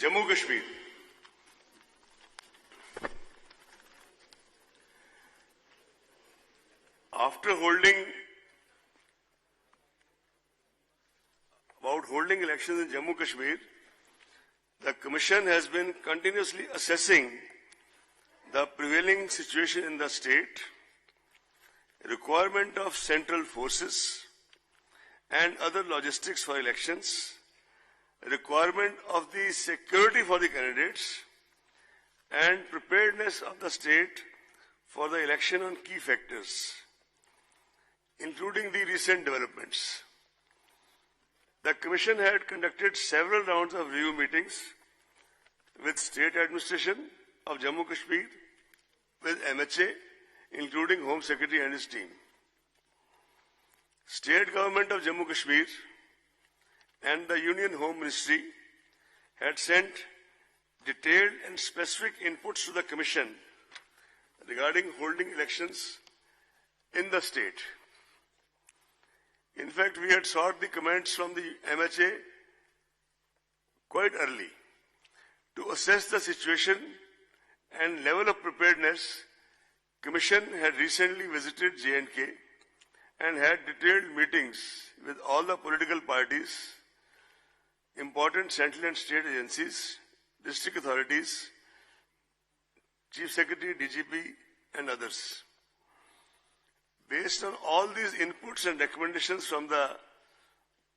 Jammu Kashmir. After holding elections in Jammu Kashmir, the Commission has been continuously assessing the prevailing situation in the state, requirement of central forces and other logistics for elections, requirement of the security for the candidates, and preparedness of the state for the election on key factors, including the recent developments. The Commission had conducted several rounds of review meetings with State Administration of Jammu Kashmir, with MHA, including Home Secretary and his team. State Government of Jammu Kashmir and the Union Home Ministry had sent detailed and specific inputs to the Commission regarding holding elections in the state. In fact, we had sought the comments from the MHA quite early to assess the situation and level of preparedness. Commission had recently visited J&K and had detailed meetings with all the political parties, important central and state agencies, district authorities, Chief Secretary, DGP, and others. Based on all these inputs and recommendations from the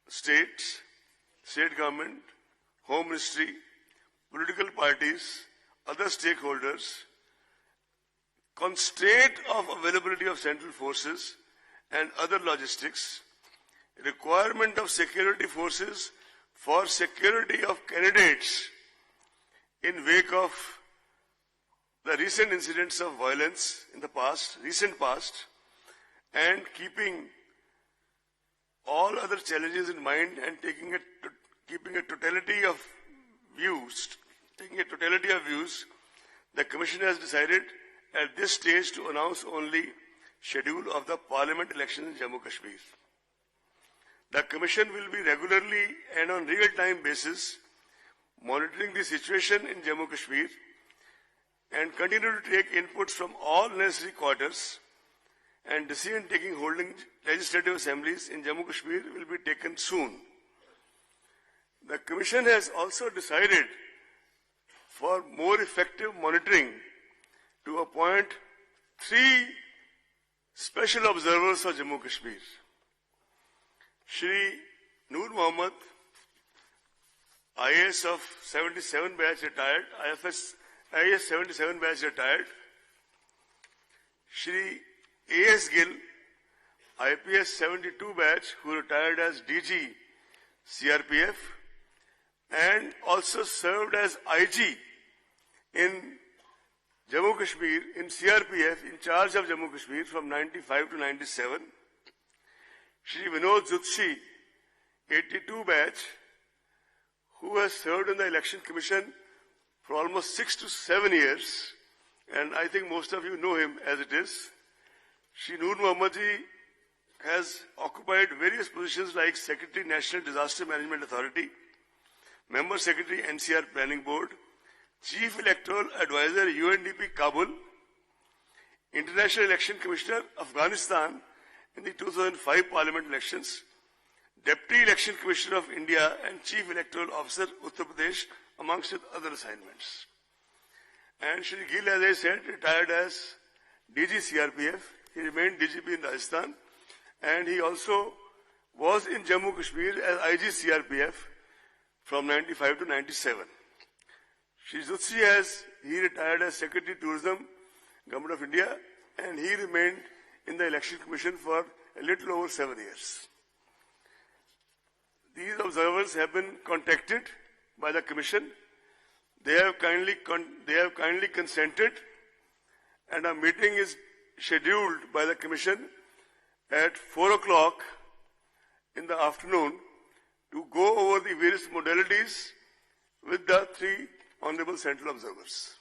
state government, Home Ministry, political parties, other stakeholders, constraint of availability of central forces and other logistics, requirement of security forces for security of candidates in wake of the recent incidents of violence in the recent past, and keeping all other challenges in mind and keeping a totality of views, the Commission has decided at this stage to announce only schedule of the Parliament elections in Jammu Kashmir. The Commission will be regularly and on real-time basis monitoring the situation in Jammu Kashmir and continue to take inputs from all necessary quarters, and decision-taking holding legislative assemblies in Jammu Kashmir will be taken soon. The Commission has also decided for more effective monitoring to appoint 3 special observers for Jammu Kashmir. Shri Noor Mohammed, IAS of 77 batch retired, IAS 77 batch retired. Shri A.S. Gill, IPS 72 batch, who retired as DG CRPF and also served as IG in Jammu Kashmir, in CRPF, in charge of Jammu Kashmir from 95 to 97. Shri Vinod Jutshi, 82 batch, who has served in the Election Commission for almost 6 to 7 years, and I think most of you know him as it is. Shri Noor Mohammed ji has occupied various positions like Secretary, National Disaster Management Authority, Member Secretary, NCR Planning Board, Chief Electoral Advisor, UNDP Kabul, International Election Commissioner, Afghanistan in the 2005 Parliament elections, Deputy Election Commissioner of India and Chief Electoral Officer, Uttar Pradesh, amongst other assignments. And Shri Gill, as I said, retired as DG CRPF. He remained DGP in Rajasthan, and he also was in Jammu Kashmir as IG CRPF from 95 to 97. Shri Jutsi he retired as Secretary Tourism, Government of India, and he remained in the Election Commission for a little over 7 years. These observers have been contacted by the Commission. They have kindly consented, and a meeting is scheduled by the Commission at 4 o'clock in the afternoon to go over the various modalities with the 3 honorable central observers.